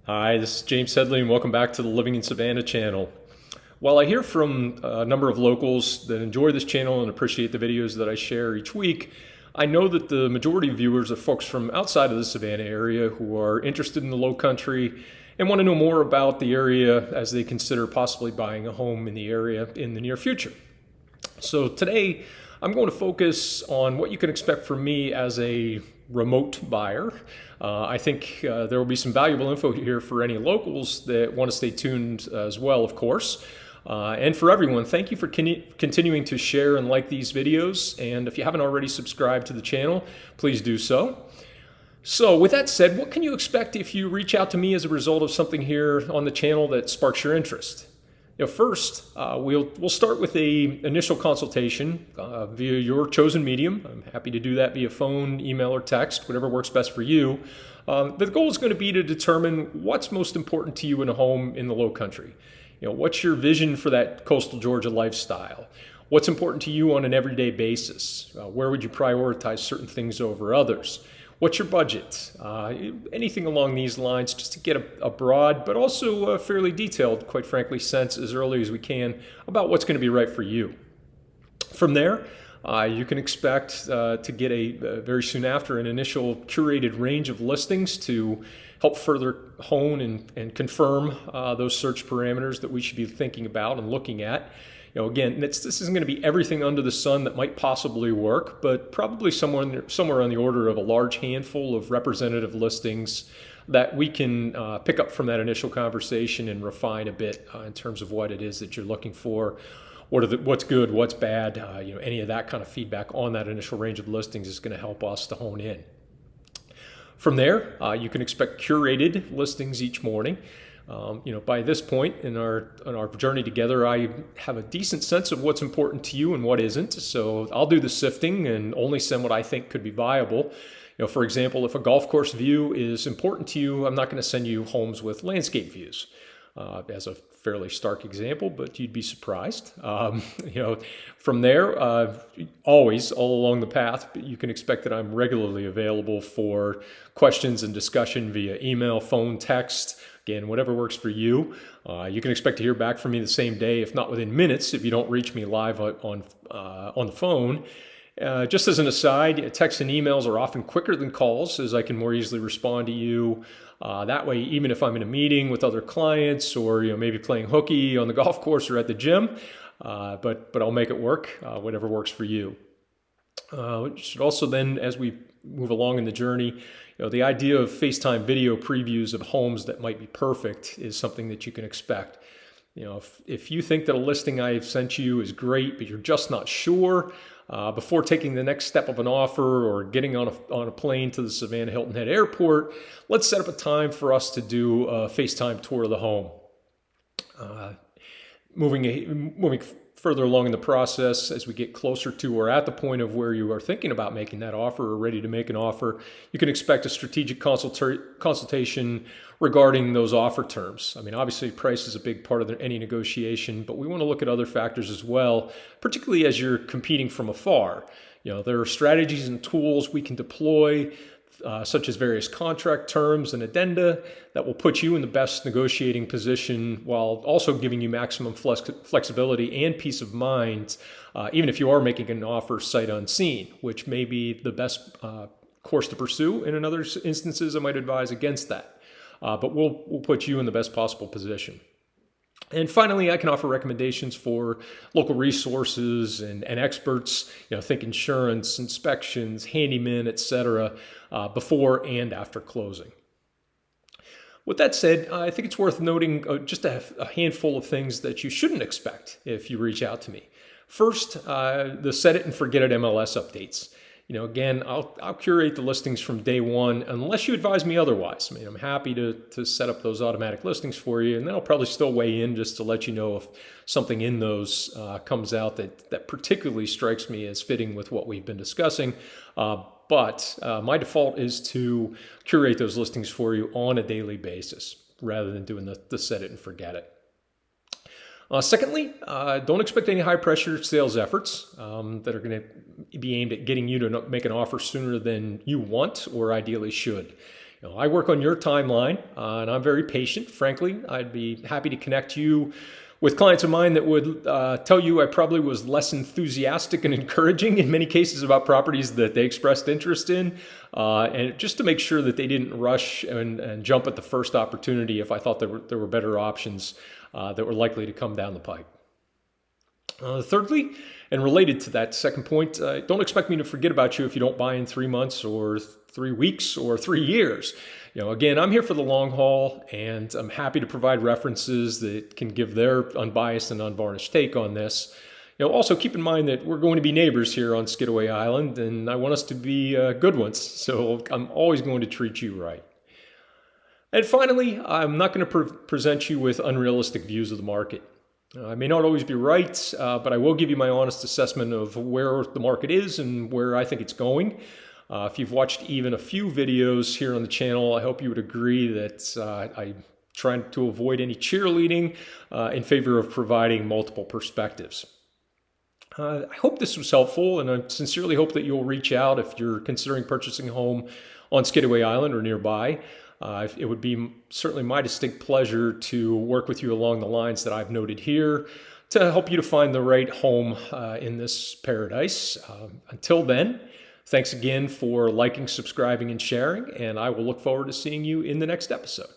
Hi, this is James Sedley, and welcome back to the Living in Savannah channel. While I hear from a number of locals that enjoy this channel and appreciate the videos that I share each week, I know that the majority of viewers are folks from outside of the Savannah area who are interested in the Low Country and want to know more about the area as they consider possibly buying a home in the area in the near future. So today, I'm going to focus on what you can expect from me as a remote buyer. I think there will be some valuable info here for any locals that want to stay tuned as well, of course. And for everyone, thank you for continuing to share and like these videos. And if you haven't already subscribed to the channel, please do so. So with that said, what can you expect if you reach out to me as a result of something here on the channel that sparks your interest? First, we'll start with an initial consultation via your chosen medium. I'm happy to do that via phone, email, or text, whatever works best for you. The goal is going to be to determine what's most important to you in a home in the Low Country. What's your vision for that coastal Georgia lifestyle? What's important to you on an everyday basis? Where would you prioritize certain things over others? What's your budget? Anything along these lines, just to get a broad but also a fairly detailed, quite frankly, sense as early as we can about what's going to be right for you. From there, you can expect to get very soon after an initial curated range of listings to help further hone and confirm those search parameters that we should be thinking about and looking at. Again, this isn't going to be everything under the sun that might possibly work, but probably somewhere on the order of a large handful of representative listings that we can pick up from that initial conversation and refine a bit in terms of what it is that you're looking for. What's good, what's bad, any of that kind of feedback on that initial range of listings is going to help us to hone in. From there, you can expect curated listings each morning. By this point in our journey together, I have a decent sense of what's important to you and what isn't. So I'll do the sifting and only send what I think could be viable. For example, if a golf course view is important to you, I'm not going to send you homes with landscape views. As a fairly stark example, but you'd be surprised. From there, always all along the path, you can expect that I'm regularly available for questions and discussion via email, phone, text. Again, whatever works for you. You can expect to hear back from me the same day, if not within minutes, if you don't reach me live on the phone. Just as an aside, texts and emails are often quicker than calls, as I can more easily respond to you. That way, even if I'm in a meeting with other clients or maybe playing hooky on the golf course or at the gym, but I'll make it work, whatever works for you. Should also then, as we move along in the journey, the idea of FaceTime video previews of homes that might be perfect is something that you can expect. If you think that a listing I've sent you is great, but you're just not sure, before taking the next step of an offer or getting on a plane to the Savannah Hilton Head Airport, let's set up a time for us to do a FaceTime tour of the home. Moving further along in the process, as we get closer to or at the point of where you are thinking about making that offer or ready to make an offer, you can expect a strategic consultation regarding those offer terms. Obviously price is a big part of any negotiation, but we want to look at other factors as well, particularly as you're competing from afar. There are strategies and tools we can deploy, such as various contract terms and addenda that will put you in the best negotiating position while also giving you maximum flexibility and peace of mind, even if you are making an offer sight unseen, which may be the best course to pursue. And in other instances, I might advise against that. But we'll put you in the best possible position. And finally, I can offer recommendations for local resources and experts, think insurance, inspections, handymen, etc., before and after closing. With that said, I think it's worth noting just a handful of things that you shouldn't expect if you reach out to me. First, the set it and forget it MLS updates. Again, I'll curate the listings from day one unless you advise me otherwise. I'm happy to set up those automatic listings for you, and then I'll probably still weigh in just to let you know if something in those comes out that particularly strikes me as fitting with what we've been discussing. But my default is to curate those listings for you on a daily basis rather than doing the set it and forget it. Secondly, don't expect any high-pressure sales efforts that are going to be aimed at getting you to make an offer sooner than you want or ideally should. I work on your timeline, and I'm very patient. Frankly, I'd be happy to connect you with clients of mine that would tell you I probably was less enthusiastic and encouraging in many cases about properties that they expressed interest in, and just to make sure that they didn't rush and jump at the first opportunity if I thought there were better options that were likely to come down the pipe. Thirdly, and related to that second point, don't expect me to forget about you if you don't buy in 3 months or 3 weeks or 3 years. Again, I'm here for the long haul, and I'm happy to provide references that can give their unbiased and unvarnished take on this. Also keep in mind that we're going to be neighbors here on Skidaway Island, and I want us to be good ones, so I'm always going to treat you right. And finally, I'm not going to present you with unrealistic views of the market. I may not always be right, but I will give you my honest assessment of where the market is and where I think it's going. If you've watched even a few videos here on the channel, I hope you would agree that I'm trying to avoid any cheerleading in favor of providing multiple perspectives. I hope this was helpful, and I sincerely hope that you'll reach out if you're considering purchasing a home on Skidaway Island or nearby. It would be certainly my distinct pleasure to work with you along the lines that I've noted here to help you to find the right home in this paradise. Until then, thanks again for liking, subscribing, and sharing, and I will look forward to seeing you in the next episode.